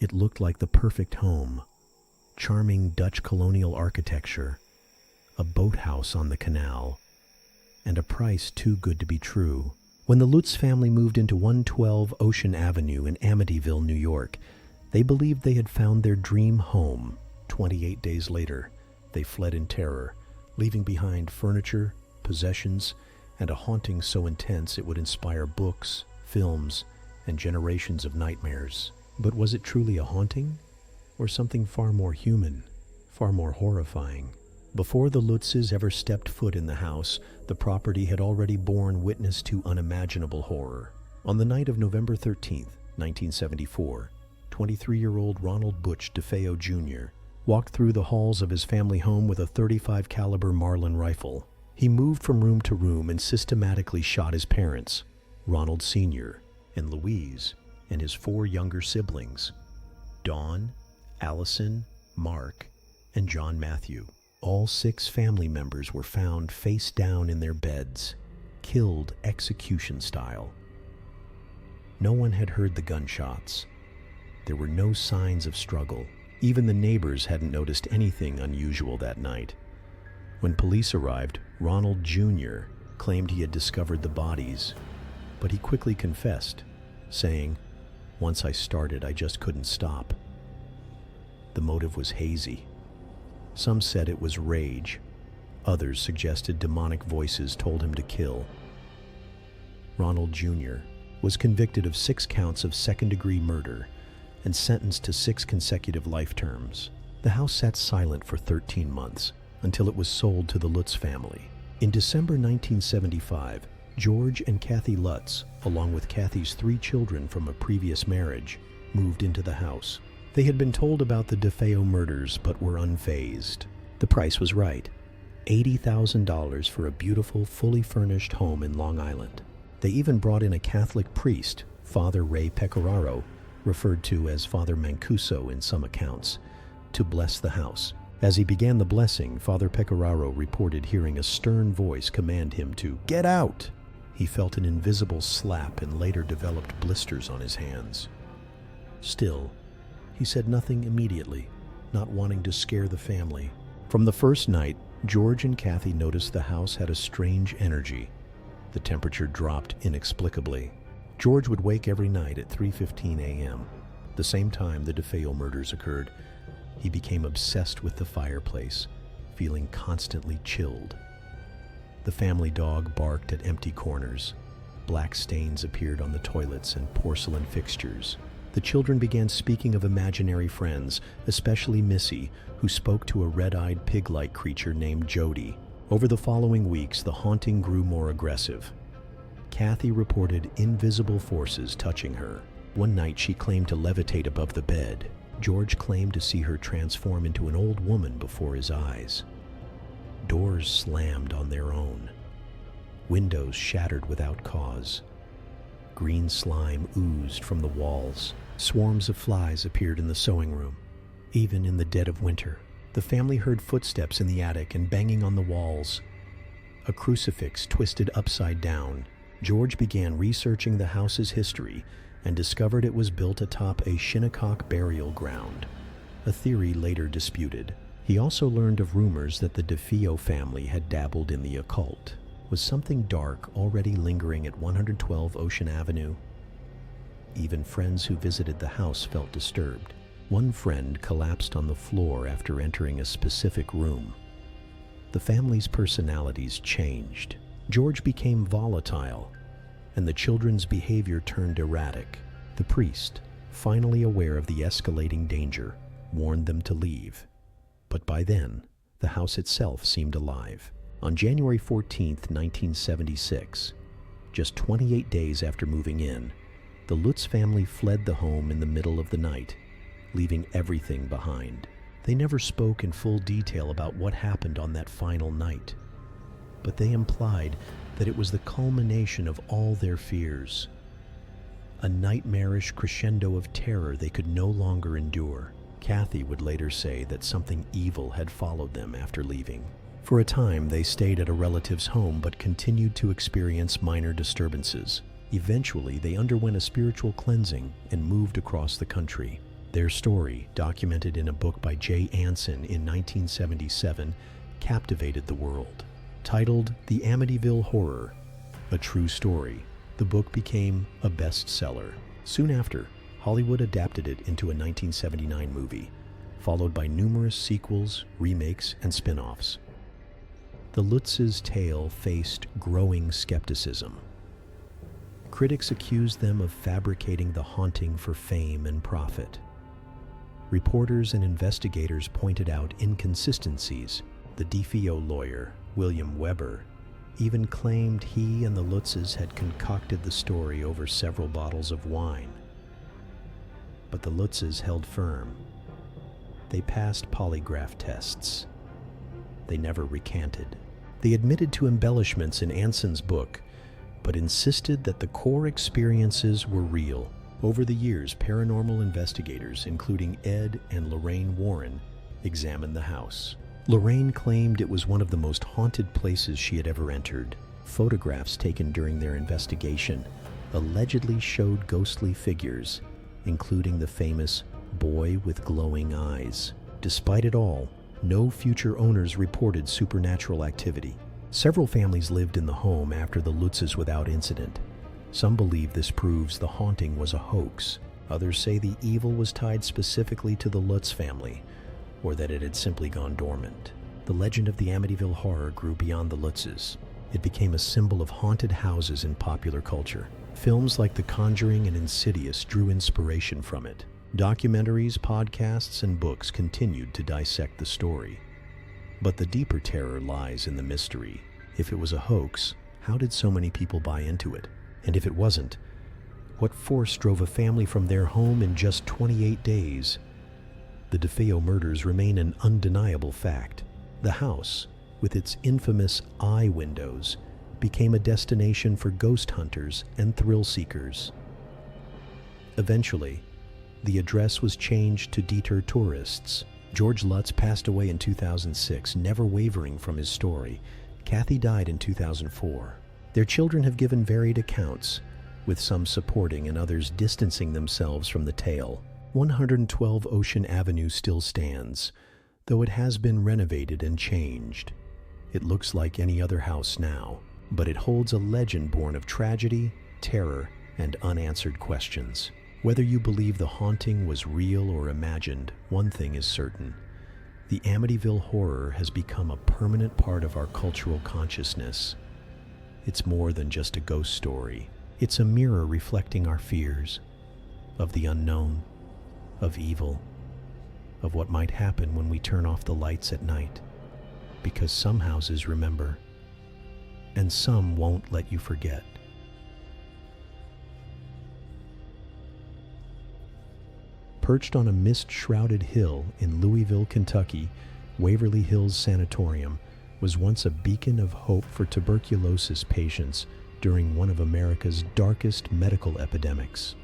It looked like the perfect home. Charming Dutch colonial architecture, a boathouse on the canal, and a price too good to be true. When the Lutz family moved into 112 Ocean Avenue in Amityville, New York, they believed they had found their dream home. 28 days later, they fled in terror, leaving behind furniture, possessions, and a haunting so intense it would inspire books, films, and generations of nightmares. But was it truly a haunting? Or something far more human, far more horrifying? Before the Lutzes ever stepped foot in the house, the property had already borne witness to unimaginable horror. On the night of November 13th, 1974, 23-year-old Ronald Butch DeFeo Jr. walked through the halls of his family home with a .35 caliber Marlin rifle. He moved from room to room and systematically shot his parents, Ronald Sr. and Louise, and his 4 younger siblings, Dawn, Allison, Mark, and John Matthew. All 6 family members were found face down in their beds, killed execution style. No one had heard the gunshots. There were no signs of struggle. Even the neighbors hadn't noticed anything unusual that night. When police arrived, Ronald Jr. claimed he had discovered the bodies, but he quickly confessed, saying, "Once I started, I just couldn't stop." The motive was hazy. Some said it was rage. Others suggested demonic voices told him to kill. Ronald Jr. was convicted of 6 counts of second-degree murder and sentenced to 6 consecutive life terms. The house sat silent for 13 months until it was sold to the Lutz family. In December 1975, George and Kathy Lutz, along with Kathy's 3 children from a previous marriage, moved into the house. They had been told about the DeFeo murders but were unfazed. The price was right, $80,000 for a beautiful, fully furnished home in Long Island. They even brought in a Catholic priest, Father Ray Pecoraro, referred to as Father Mancuso in some accounts, to bless the house. As he began the blessing, Father Pecoraro reported hearing a stern voice command him to get out. He felt an invisible slap and later developed blisters on his hands. Still, he said nothing immediately, not wanting to scare the family. From the first night, George and Kathy noticed the house had a strange energy. The temperature dropped inexplicably. George would wake every night at 3:15 a.m. The same time the DeFeo murders occurred, he became obsessed with the fireplace, feeling constantly chilled. The family dog barked at empty corners. Black stains appeared on the toilets and porcelain fixtures. The children began speaking of imaginary friends, especially Missy, who spoke to a red-eyed pig-like creature named Jody. Over the following weeks, the haunting grew more aggressive. Kathy reported invisible forces touching her. One night, she claimed to levitate above the bed. George claimed to see her transform into an old woman before his eyes. Doors slammed on their own. Windows shattered without cause. Green slime oozed from the walls. Swarms of flies appeared in the sewing room. Even in the dead of winter, the family heard footsteps in the attic and banging on the walls. A crucifix twisted upside down. George began researching the house's history and discovered it was built atop a Shinnecock burial ground, a theory later disputed. He also learned of rumors that the DeFeo family had dabbled in the occult. Was something dark already lingering at 112 Ocean Avenue? Even friends who visited the house felt disturbed. One friend collapsed on the floor after entering a specific room. The family's personalities changed. George became volatile, and the children's behavior turned erratic. The priest, finally aware of the escalating danger, warned them to leave. But by then, the house itself seemed alive. On January 14, 1976, just 28 days after moving in, the Lutz family fled the home in the middle of the night, leaving everything behind. They never spoke in full detail about what happened on that final night, but they implied that it was the culmination of all their fears, a nightmarish crescendo of terror they could no longer endure. Kathy would later say that something evil had followed them after leaving. For a time, they stayed at a relative's home but continued to experience minor disturbances. Eventually, they underwent a spiritual cleansing and moved across the country. Their story, documented in a book by J. Anson in 1977, captivated the world. Titled The Amityville Horror, a true story, the book became a bestseller. Soon after, Hollywood adapted it into a 1979 movie, followed by numerous sequels, remakes, and spin-offs. The Lutz's tale faced growing skepticism. Critics accused them of fabricating the haunting for fame and profit. Reporters and investigators pointed out inconsistencies. The DeFeo lawyer, William Weber, even claimed he and the Lutzes had concocted the story over several bottles of wine. But the Lutzes held firm. They passed polygraph tests. They never recanted. They admitted to embellishments in Anson's book, but insisted that the core experiences were real. Over the years, paranormal investigators, including Ed and Lorraine Warren, examined the house. Lorraine claimed it was one of the most haunted places she had ever entered. Photographs taken during their investigation allegedly showed ghostly figures, including the famous boy with glowing eyes. Despite it all, no future owners reported supernatural activity. Several families lived in the home after the Lutzes without incident. Some believe this proves the haunting was a hoax. Others say the evil was tied specifically to the Lutz family, or that it had simply gone dormant. The legend of the Amityville Horror grew beyond the Lutzes. It became a symbol of haunted houses in popular culture. Films like The Conjuring and Insidious drew inspiration from it. Documentaries, podcasts, and books continued to dissect the story. But the deeper terror lies in the mystery. If it was a hoax, how did so many people buy into it? And if it wasn't, what force drove a family from their home in just 28 days? The DeFeo murders remain an undeniable fact. The house, with its infamous eye windows, became a destination for ghost hunters and thrill seekers. Eventually, the address was changed to deter tourists. George Lutz passed away in 2006, never wavering from his story. Kathy died in 2004. Their children have given varied accounts, with some supporting and others distancing themselves from the tale. 112 Ocean Avenue still stands, though it has been renovated and changed. It looks like any other house now, but it holds a legend born of tragedy, terror, and unanswered questions. Whether you believe the haunting was real or imagined, one thing is certain. The Amityville Horror has become a permanent part of our cultural consciousness. It's more than just a ghost story. It's a mirror reflecting our fears of the unknown, of evil, of what might happen when we turn off the lights at night. Because some houses remember, and some won't let you forget. Perched on a mist-shrouded hill in Louisville, Kentucky, Waverly Hills Sanatorium was once a beacon of hope for tuberculosis patients during one of America's darkest medical epidemics.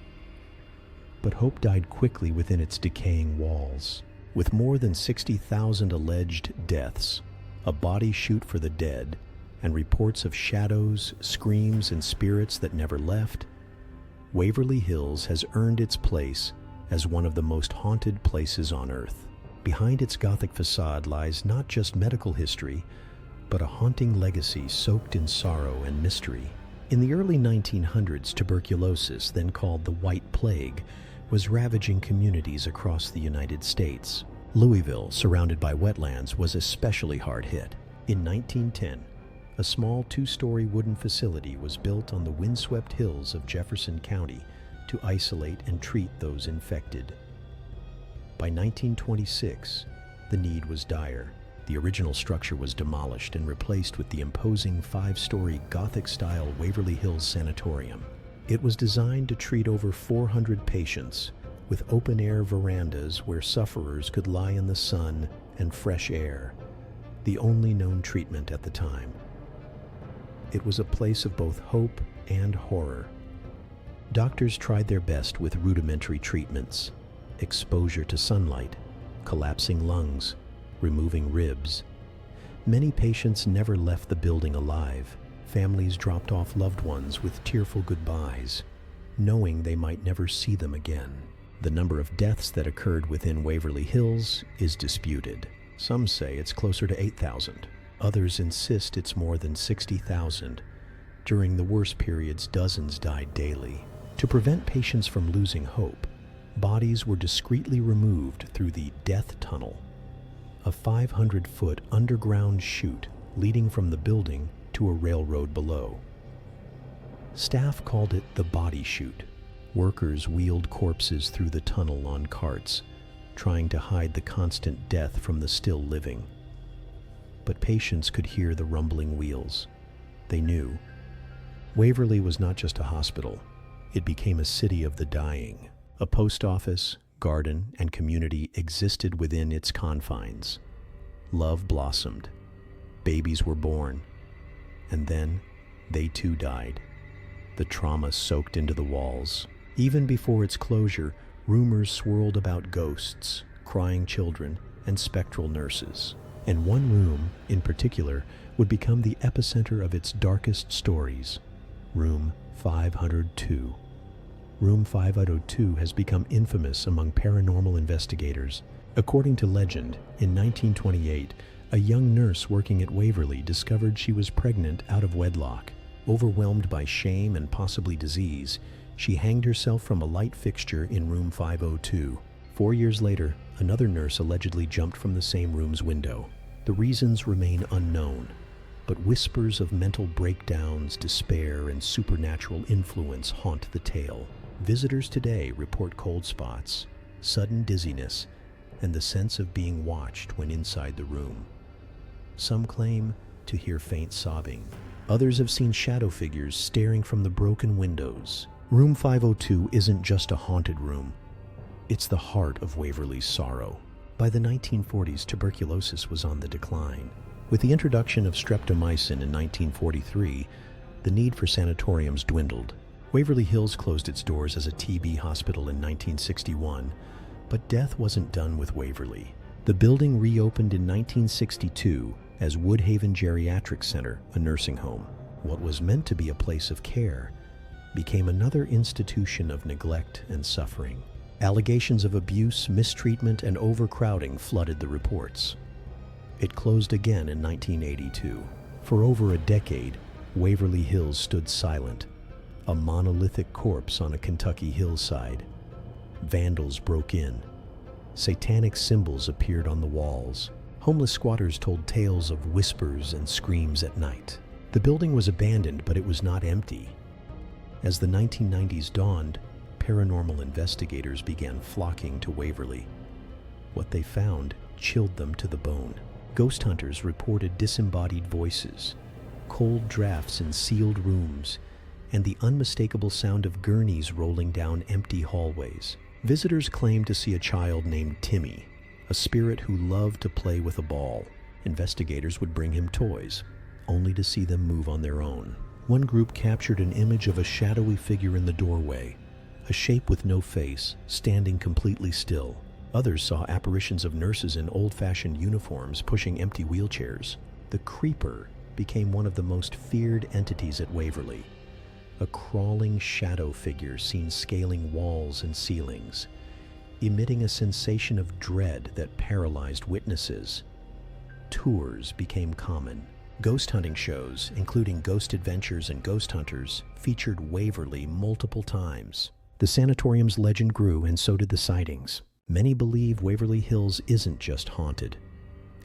But hope died quickly within its decaying walls. With more than 60,000 alleged deaths, a body chute for the dead, and reports of shadows, screams, and spirits that never left, Waverly Hills has earned its place as one of the most haunted places on Earth. Behind its Gothic facade lies not just medical history, but a haunting legacy soaked in sorrow and mystery. In the early 1900s, tuberculosis, then called the White Plague, was ravaging communities across the United States. Louisville, surrounded by wetlands, was especially hard hit. In 1910, a small two-story wooden facility was built on the windswept hills of Jefferson County to isolate and treat those infected. By 1926, the need was dire. The original structure was demolished and replaced with the imposing 5-story Gothic-style Waverly Hills Sanatorium. It was designed to treat over 400 patients, with open-air verandas where sufferers could lie in the sun and fresh air, the only known treatment at the time. It was a place of both hope and horror. Doctors tried their best with rudimentary treatments: exposure to sunlight, collapsing lungs, removing ribs. Many patients never left the building alive. Families dropped off loved ones with tearful goodbyes, knowing they might never see them again. The number of deaths that occurred within Waverly Hills is disputed. Some say it's closer to 8,000. Others insist it's more than 60,000. During the worst periods, dozens died daily. To prevent patients from losing hope, bodies were discreetly removed through the death tunnel, a 500-foot underground chute leading from the building to a railroad below. Staff called it the body chute. Workers wheeled corpses through the tunnel on carts, trying to hide the constant death from the still living. But patients could hear the rumbling wheels. They knew. Waverly was not just a hospital. It became a city of the dying. A post office, garden, and community existed within its confines. Love blossomed. Babies were born. And then, they too died. The trauma soaked into the walls. Even before its closure, rumors swirled about ghosts, crying children, and spectral nurses. And one room, in particular, would become the epicenter of its darkest stories. Room 502. Room 502 has become infamous among paranormal investigators. According to legend, in 1928, a young nurse working at Waverly discovered she was pregnant out of wedlock. Overwhelmed by shame and possibly disease, she hanged herself from a light fixture in room 502. 4 years later, another nurse allegedly jumped from the same room's window. The reasons remain unknown, but whispers of mental breakdowns, despair, and supernatural influence haunt the tale. Visitors today report cold spots, sudden dizziness, and the sense of being watched when inside the room. Some claim to hear faint sobbing. Others have seen shadow figures staring from the broken windows. Room 502 isn't just a haunted room. It's the heart of Waverly's sorrow. By the 1940s, tuberculosis was on the decline. With the introduction of streptomycin in 1943, the need for sanatoriums dwindled. Waverly Hills closed its doors as a TB hospital in 1961, but death wasn't done with Waverly. The building reopened in 1962 as Woodhaven Geriatric Center, a nursing home. What was meant to be a place of care became another institution of neglect and suffering. Allegations of abuse, mistreatment, and overcrowding flooded the reports. It closed again in 1982. For over a decade, Waverly Hills stood silent, a monolithic corpse on a Kentucky hillside. Vandals broke in. Satanic symbols appeared on the walls. Homeless squatters told tales of whispers and screams at night. The building was abandoned, but it was not empty. As the 1990s dawned, paranormal investigators began flocking to Waverly. What they found chilled them to the bone. Ghost hunters reported disembodied voices, cold drafts in sealed rooms, and the unmistakable sound of gurneys rolling down empty hallways. Visitors claimed to see a child named Timmy, a spirit who loved to play with a ball. Investigators would bring him toys, only to see them move on their own. One group captured an image of a shadowy figure in the doorway, a shape with no face, standing completely still. Others saw apparitions of nurses in old-fashioned uniforms pushing empty wheelchairs. The creeper became one of the most feared entities at Waverly, a crawling shadow figure seen scaling walls and ceilings, emitting a sensation of dread that paralyzed witnesses. Tours became common. Ghost hunting shows, including Ghost Adventures and Ghost Hunters, featured Waverly multiple times. The sanatorium's legend grew, and so did the sightings. Many believe Waverly Hills isn't just haunted.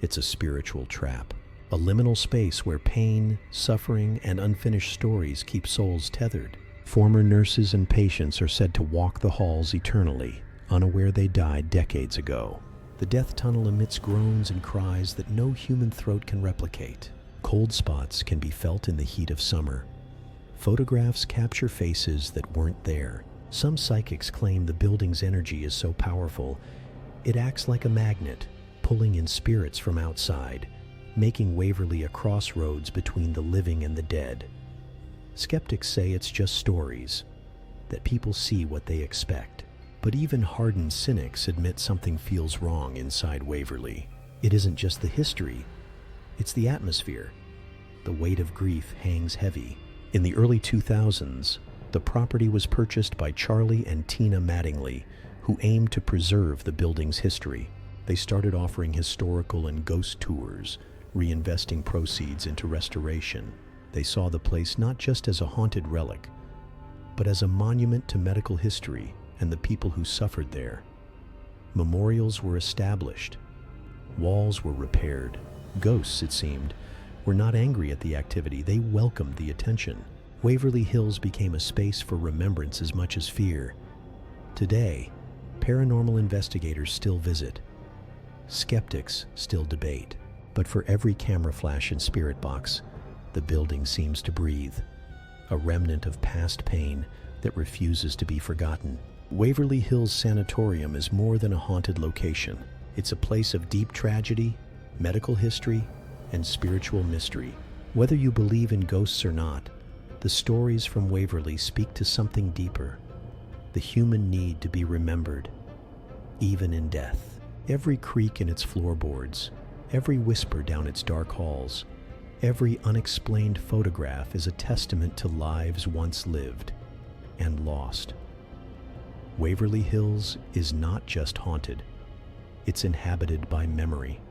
It's a spiritual trap, a liminal space where pain, suffering, and unfinished stories keep souls tethered. Former nurses and patients are said to walk the halls eternally, unaware they died decades ago. The death tunnel emits groans and cries that no human throat can replicate. Cold spots can be felt in the heat of summer. Photographs capture faces that weren't there. Some psychics claim the building's energy is so powerful, it acts like a magnet, pulling in spirits from outside, making Waverly a crossroads between the living and the dead. Skeptics say it's just stories, that people see what they expect. But even hardened cynics admit something feels wrong inside Waverly. It isn't just the history, it's the atmosphere. The weight of grief hangs heavy. In the early 2000s, the property was purchased by Charlie and Tina Mattingly, who aimed to preserve the building's history. They started offering historical and ghost tours, reinvesting proceeds into restoration. They saw the place not just as a haunted relic, but as a monument to medical history and the people who suffered there. Memorials were established. Walls were repaired. Ghosts, it seemed, were not angry at the activity. They welcomed the attention. Waverly Hills became a space for remembrance as much as fear. Today, paranormal investigators still visit. Skeptics still debate. But for every camera flash and spirit box, the building seems to breathe. A remnant of past pain that refuses to be forgotten. Waverly Hills Sanatorium is more than a haunted location. It's a place of deep tragedy, medical history, and spiritual mystery. Whether you believe in ghosts or not, the stories from Waverly speak to something deeper. The human need to be remembered, even in death. Every creak in its floorboards, every whisper down its dark halls, every unexplained photograph is a testament to lives once lived and lost. Waverly Hills is not just haunted, it's inhabited by memory.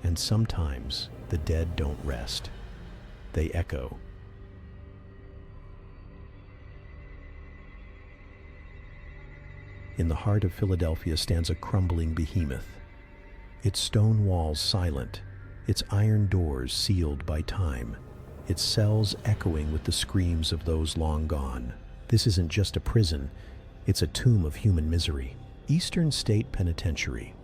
And sometimes the dead don't rest, they echo. In the heart of Philadelphia stands a crumbling behemoth, its stone walls silent, its iron doors sealed by time, its cells echoing with the screams of those long gone. This isn't just a prison, it's a tomb of human misery. Eastern State Penitentiary,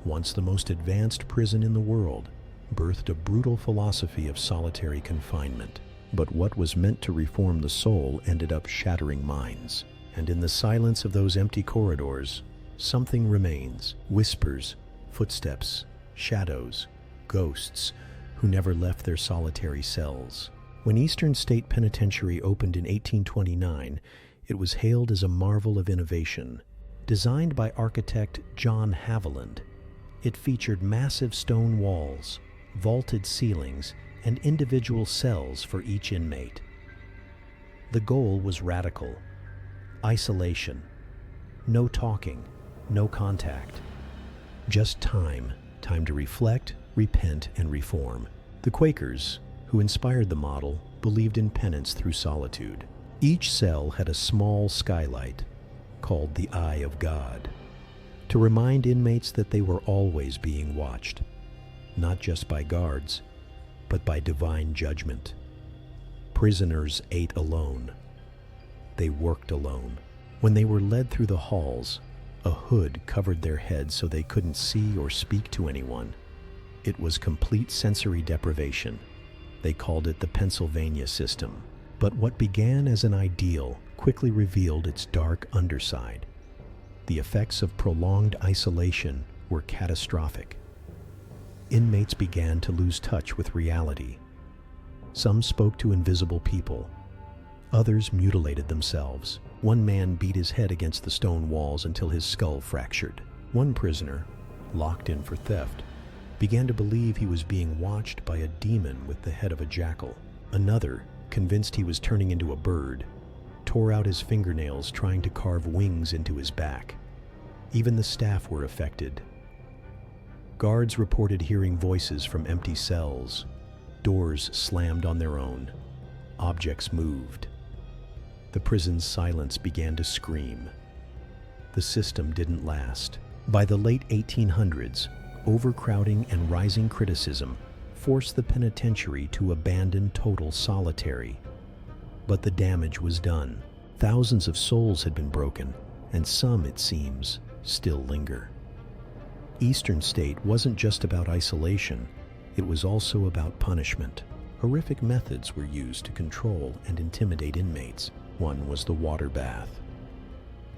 once the most advanced prison in the world, birthed a brutal philosophy of solitary confinement. But what was meant to reform the soul ended up shattering minds. And in the silence of those empty corridors, something remains. Whispers, footsteps, shadows, ghosts who never left their solitary cells. When Eastern State Penitentiary opened in 1829, it was hailed as a marvel of innovation. Designed by architect John Haviland, it featured massive stone walls, vaulted ceilings, and individual cells for each inmate. The goal was radical: isolation. No talking, no contact. Just time to reflect, repent, and reform. The Quakers, who inspired the model, believed in penance through solitude. Each cell had a small skylight, called the Eye of God, to remind inmates that they were always being watched, not just by guards, but by divine judgment. Prisoners ate alone. They worked alone. When they were led through the halls, a hood covered their heads so they couldn't see or speak to anyone. It was complete sensory deprivation. They called it the Pennsylvania system. But what began as an ideal quickly revealed its dark underside. The effects of prolonged isolation were catastrophic. Inmates began to lose touch with reality. Some spoke to invisible people. Others mutilated themselves. One man beat his head against the stone walls until his skull fractured. One prisoner, locked in for theft, began to believe he was being watched by a demon with the head of a jackal. Another, convinced he was turning into a bird, tore out his fingernails trying to carve wings into his back. Even the staff were affected. Guards reported hearing voices from empty cells. Doors slammed on their own. Objects moved. The prison's silence began to scream. The system didn't last. By the late 1800s, overcrowding and rising criticism forced the penitentiary to abandon total solitary. But the damage was done. Thousands of souls had been broken, and some, it seems, still linger. Eastern State wasn't just about isolation, it was also about punishment. Horrific methods were used to control and intimidate inmates. One was the water bath.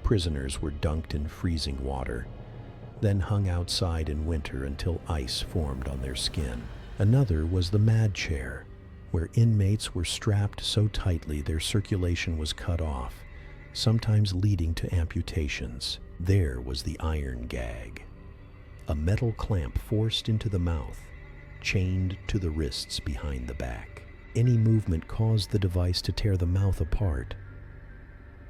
Prisoners were dunked in freezing water, then hung outside in winter until ice formed on their skin. Another was the mad chair, where inmates were strapped so tightly their circulation was cut off, sometimes leading to amputations. There was the iron gag, a metal clamp forced into the mouth, chained to the wrists behind the back. Any movement caused the device to tear the mouth apart.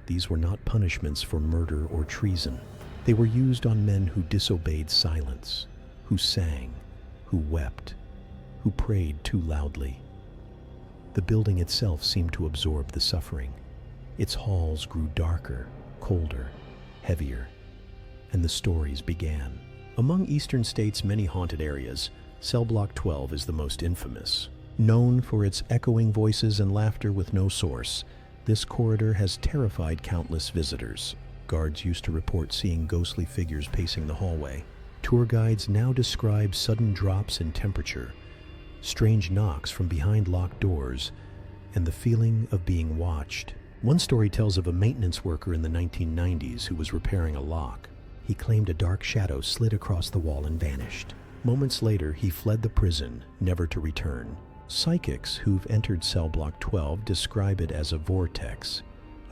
These were not punishments for murder or treason. They were used on men who disobeyed silence, who sang, who wept, who prayed too loudly. The building itself seemed to absorb the suffering. Its halls grew darker, colder, heavier, and the stories began. Among Eastern State's many haunted areas, Cell Block 12 is the most infamous. Known for its echoing voices and laughter with no source, this corridor has terrified countless visitors. Guards used to report seeing ghostly figures pacing the hallway. Tour guides now describe sudden drops in temperature, strange knocks from behind locked doors, and the feeling of being watched. One story tells of a maintenance worker in the 1990s who was repairing a lock. He claimed a dark shadow slid across the wall and vanished. Moments later, he fled the prison, never to return. Psychics who've entered Cell Block 12 describe it as a vortex,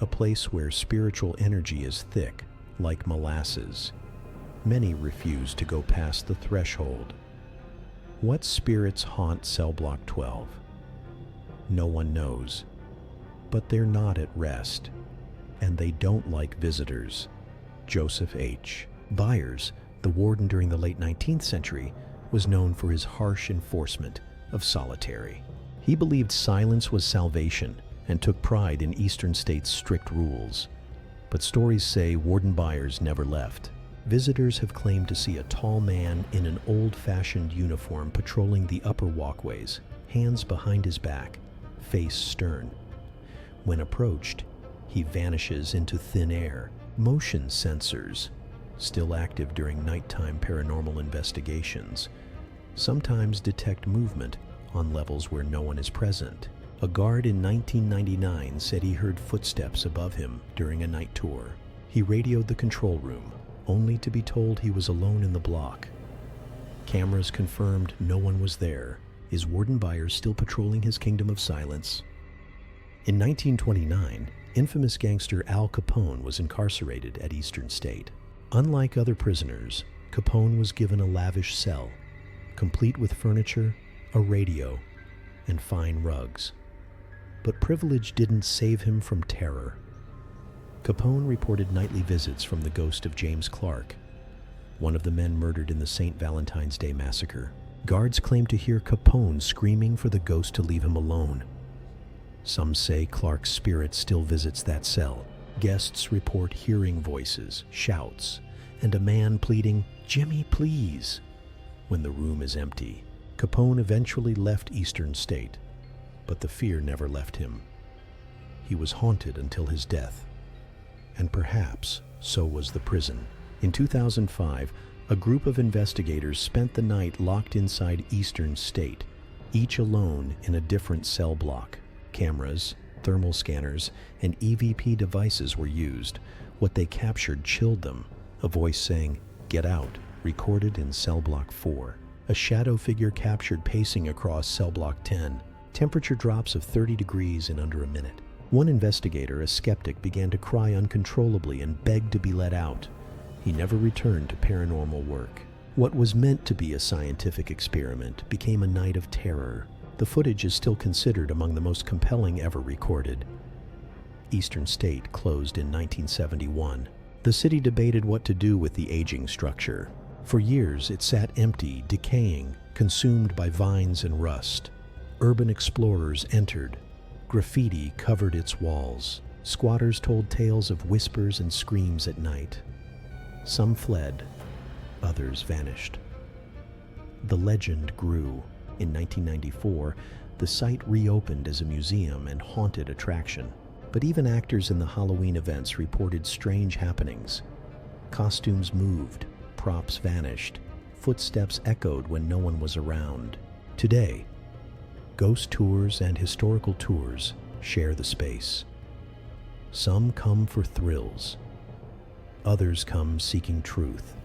a place where spiritual energy is thick, like molasses. Many refuse to go past the threshold. What spirits haunt Cell Block 12? No one knows. But they're not at rest, and they don't like visitors. Joseph H. Byers, the warden during the late 19th century, was known for his harsh enforcement of solitary. He believed silence was salvation and took pride in Eastern State's strict rules. But stories say Warden Byers never left. Visitors have claimed to see a tall man in an old-fashioned uniform patrolling the upper walkways, hands behind his back, face stern. When approached, he vanishes into thin air. Motion sensors, still active during nighttime paranormal investigations, sometimes detect movement on levels where no one is present. A guard in 1999 said he heard footsteps above him during a night tour. He radioed the control room, only to be told he was alone in the block. Cameras confirmed no one was there. Is Warden Byers still patrolling his kingdom of silence? In 1929, infamous gangster Al Capone was incarcerated at Eastern State. Unlike other prisoners, Capone was given a lavish cell, complete with furniture, a radio, and fine rugs. But privilege didn't save him from terror. Capone reported nightly visits from the ghost of James Clark, one of the men murdered in the St. Valentine's Day massacre. Guards claimed to hear Capone screaming for the ghost to leave him alone. Some say Clark's spirit still visits that cell. Guests report hearing voices, shouts, and a man pleading, "Jimmy, please," when the room is empty. Capone eventually left Eastern State, but the fear never left him. He was haunted until his death, and perhaps so was the prison. In 2005, a group of investigators spent the night locked inside Eastern State, each alone in a different cell block. Cameras, thermal scanners, and EVP devices were used. What they captured chilled them. A voice saying, "Get out," recorded in Cell Block 4. A shadow figure captured pacing across Cell Block 10. Temperature drops of 30 degrees in under a minute. One investigator, a skeptic, began to cry uncontrollably and begged to be let out. He never returned to paranormal work. What was meant to be a scientific experiment became a night of terror. The footage is still considered among the most compelling ever recorded. Eastern State closed in 1971. The city debated what to do with the aging structure. For years, it sat empty, decaying, consumed by vines and rust. Urban explorers entered. Graffiti covered its walls. Squatters told tales of whispers and screams at night. Some fled, others vanished. The legend grew. In 1994, the site reopened as a museum and haunted attraction. But even actors in the Halloween events reported strange happenings. Costumes moved, props vanished, footsteps echoed when no one was around. Today, ghost tours and historical tours share the space. Some come for thrills. Others come seeking truth.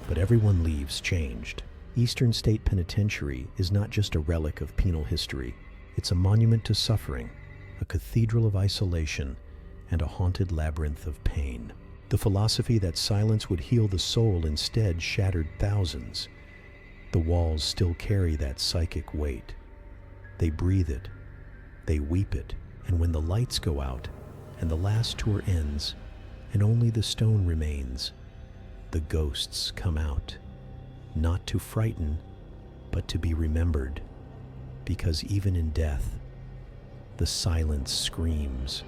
But everyone leaves changed. Eastern State Penitentiary is not just a relic of penal history. It's a monument to suffering, a cathedral of isolation, and a haunted labyrinth of pain. The philosophy that silence would heal the soul instead shattered thousands. The walls still carry that psychic weight. They breathe it, they weep it, and when the lights go out and the last tour ends and only the stone remains, the ghosts come out, not to frighten, but to be remembered, because even in death, the silence screams.